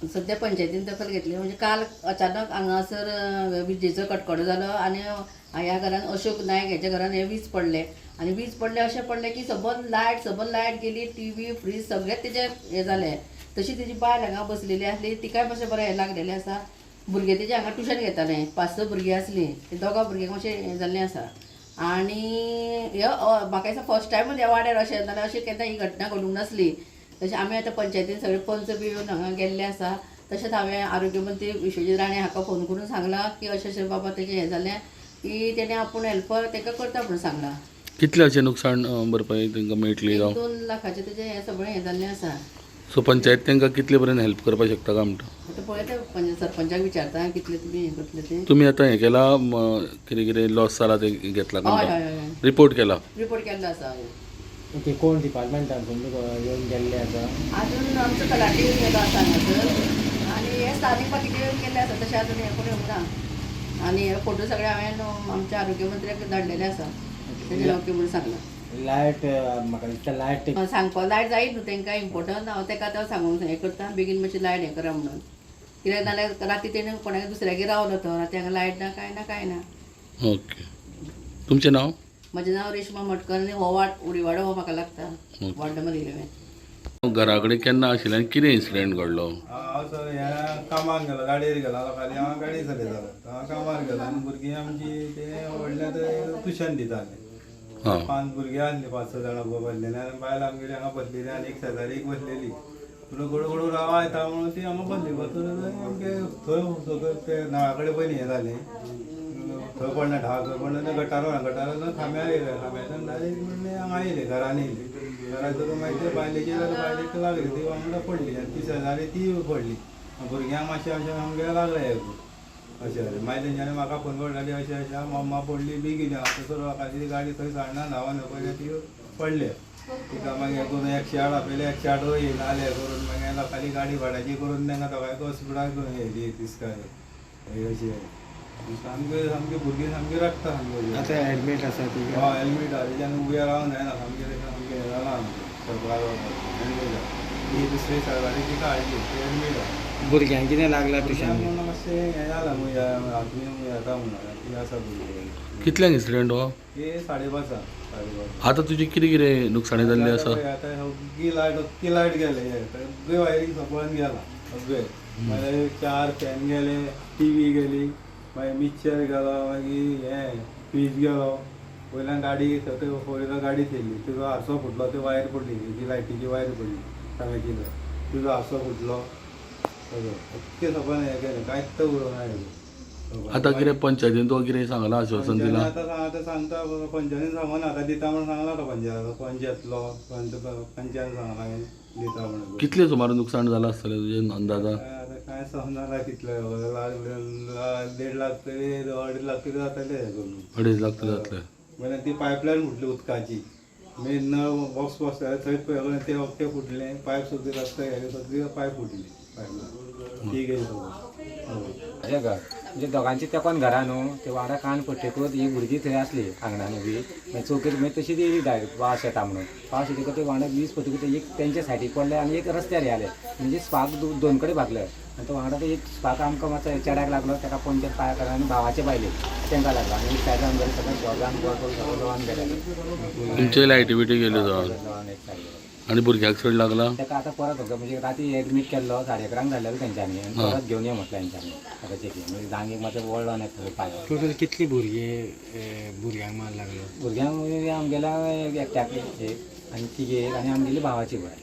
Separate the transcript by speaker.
Speaker 1: सध्या पंचायतीन दखल घेतली. म्हणजे काल अचानक हांगासर विजेचो कडकडो जालो आनी ह्या घरान अशोक नायक हेच्या घरान हे वीज पडले आनी वीज पडले अशें पडलें की सबंद लायट गेली, टीव्ही फ्रीज सगळेंच तेजें हें जालें. तशी तेजी बायल हांगा बसलेली आसली, तिकाय मातशें बरें हें लागलेलें आसा. भुरगे तेजे हांगा ट्युशन घेताले, 5-6 भुरगीं आसलीं, ते दोगा भुरग्यांक मातशें हें जाल्लें आसा. आनी हे म्हाका दिसता फर्स्ट टायमूच ह्या वाड्यार अशें जाल्यार अशी केन्ना ही घटना घडूंक नासली. तशें आमी आतां पंचायतीन सगळे पंच बी येवन हांगा गेल्ले आसा. तशेंच हांवें आरोग्य मंत्री विश्वजीत राणे हाका फोन करून सांगलां की अशें बाबा तेजें हें जालें की तेणें आपूण हेल्प ताका करता म्हणून सांगलां.
Speaker 2: कितले अशें नुकसाण भरपाई तांकां मेळटली जावं?
Speaker 1: 2 लाखाचें तेजें हें सगळें हें जाल्लें आसा.
Speaker 2: सो पंचायत तांकां कितले पर्यंत हेल्प करपाक शकता काय म्हणटा?
Speaker 1: आतां पळयता सरपंचाक विचारता कितले तुमी हें करतले तें.
Speaker 2: तुमी आतां हें केलां कितें कितें लॉस जाला तें घेतला
Speaker 1: हय
Speaker 2: काय?
Speaker 1: हय हय
Speaker 2: रिपोर्ट केला?
Speaker 1: रिपोर्ट केल्लो आसा.
Speaker 3: ओके, कोण डिपार्टमेंटांतून येवन गेल्ले आसा?
Speaker 1: अजून आमचो तलाटी येवन गेलो आसा हांगासर आनी हे स्थानीक बाकीचे येवन गेल्ले आसा. तशें अजून हें कोण येवंक ना. आनी हे फोटो सगळे हांवें आमच्या आरोग्य मंत्र्याक धाडलेले आसा. तेजे ओके म्हणून सांगलां.
Speaker 3: लायट म्हाका दिसता लायट
Speaker 1: सांगपा लायट जायत न्हू तांकां इम्पोर्टंट. हांव ताका आतां सांगूंक हें करता बेगीन मातशी लायट हें करा म्हणून. कित्याक नाल्यार राती तेणें कोणाक दुसऱ्यागेर रावलो तो, राती हांगा लायट ना कांय ना.
Speaker 2: ओके. तुमचें नांव?
Speaker 1: म्हजें नांव रेश्मा मटकर आनी हो वाड उडीवाडो हो म्हाका लागता. Ward number 11.
Speaker 2: घरा कडेन केन्ना आशिल्लें आनी कितें इन्सिडेंट घडलो?
Speaker 4: हांव सर हें कामाक गेलो, गाडयेर गेलो. फाल्यां हांव गाडी चलयतालो, हांव कामार गेलो आनी भुरगीं आमची ते व्हडले ट्युशन दिताले. 5 भुरगीं आसलीं, 5-6 जाणां बसलेलीं आनी बायल आमगेली हांगा बसलेली आनी एक शेजारी एक बसलेली. पूण घडू रावा येता म्हणून ती हांगा बसली. बसून आमगे थंय सगळें ते नळा कडेन पयलीं हें जालें, थंय पडलें ढाक, थंय पडलें तें गटारान खांब्यार येयलें. खांब्याच्यान डायरेक्ट म्हणलें हांगा येयलें, घरान येयलें. घरान तर मागीर बायलेक लागली, ती वांगडा पडली आनी ती शेजारी ती पडली. भुरग्यांक मातशें अशें आमगे लागलें हें अशें जालें. मागीर तेंच्यांनी म्हाका फोन करताली अशें मम्मा पडली बी कितें. तसो लोकांची ती गाडी थंय धाडना धांवन पयलें ती पडले. तिका मागीर करून 108 आपयलें, 108 येयना जालें करून मागीर लोकांनी गाडी भाड्याची करून तांकां दोगांयक हॉस्पिटलाक हें तिस्कार अशें सामकी भुरगीं सामकी रडटा सामकी.
Speaker 3: आतां एडमीट आसा ती?
Speaker 4: हय हेल्मेट आहा, तेच्यान उबें रावंक जायना. सामकें हें जालां एडमीट आहा. ही दुसरी शेजारी तिका हाडली, ती एडमीट आहा.
Speaker 3: भुरग्यांक कितें लागला ट्युशन?
Speaker 4: म्हणून मातशें हें जालां हातून येता म्हणून ती आसा भुरगीं.
Speaker 2: कितल्यांक इन्सिडेंट हो?
Speaker 4: हे 5:30.
Speaker 2: आतां तुजी कितें कितें नुकसाणी जाल्ली आसा?
Speaker 4: आतां अख्खी लायट गेले, सगळी वायरींग सगळ्यान गेला सगळें. मागीर 4 फॅन गेले, टीव्ही गेली, मागीर मिक्सर गेलो, मागीर हें फ्रीज गेलो. वयल्यान गाडी थंय 4 व्हिलर गाडी थेयल्ली, तिजो आरसो फुटलो, ती वायर पडली, ती लायटीची वायर पडली तांब्याची. तिजो आरसो फुटलो सगळें. अख्खें सगळें हें केलें, कांयच उरोवंक ना.
Speaker 2: आतां कितें पंचायतीन तो कितें सांगलां, आश्वासन दिलां?
Speaker 4: आतां सांगता पंचायतीन सांगून आतां दिता म्हणून सांगला तो पंच येतलो, पंचायत सांगला दिता म्हणून.
Speaker 2: कितलें सुमार नुकसाण जालां आसतलें तुजें अंदाजान?
Speaker 4: आतां कांय समजना कितले, 1.5 लाख तरी 2.5 लाख तरी जातले हें करून.
Speaker 2: 2.5 लाख तरी जातले.
Speaker 4: मागीर ती पायपलायन फुटली उदकाची. मेन नळ बॉक्स बसता थंय पळय ते अख्खें फुटलें. पायप सगळी रस्ते गेले, सगळी पायप फुटली. पायपलायन ती गेली सगळी.
Speaker 3: हें घर म्हणजे दोगांची तेंकोन घरा न्हू, ते वाडा कान पडटकूच ही भुरगीं थंय आसली आंगणान बी. मागीर चौकीर मागीर तशी ती डायरेक्ट वास येता म्हणून. वास येतकच ते वांगडा वीज पडटकूच एक तेंच्या सायडीक पडलें आनी एक रस्त्यार येयलें. म्हणजे स्पार्क 2 कडेन भागले आनी तो वांगडा एक स्पार्क आमकां मातसो चेड्याक लागलो, ताका पंचायत पांया काडलो आनी भावाचे बायलेक तांकां लागलो. आनी सायडान बरें सगळें जॉगान गोळ करून सगळें जळोन गेले.
Speaker 2: तुमचे लायटी बिटी गेल्यो जावन
Speaker 3: एक सायडीक
Speaker 2: आनी भुरग्याक चड लागला?
Speaker 3: ताका आतां परत होतो म्हणजे राती एडमीट केल्लो 11:30 धाडलेलो तेंच्यांनी आनी परत घेवन यो म्हटलें तेंच्यांनी. ताका चेकींग म्हणजे जांगेक मातसो वळलो नाही पांय.
Speaker 5: टोटल कितली भुरग्यांक मार लागलो?
Speaker 3: भुरग्यांक आमगेल्या एकट्याक एक आनी तिगे एक आनी आमगेली भावाची बाय.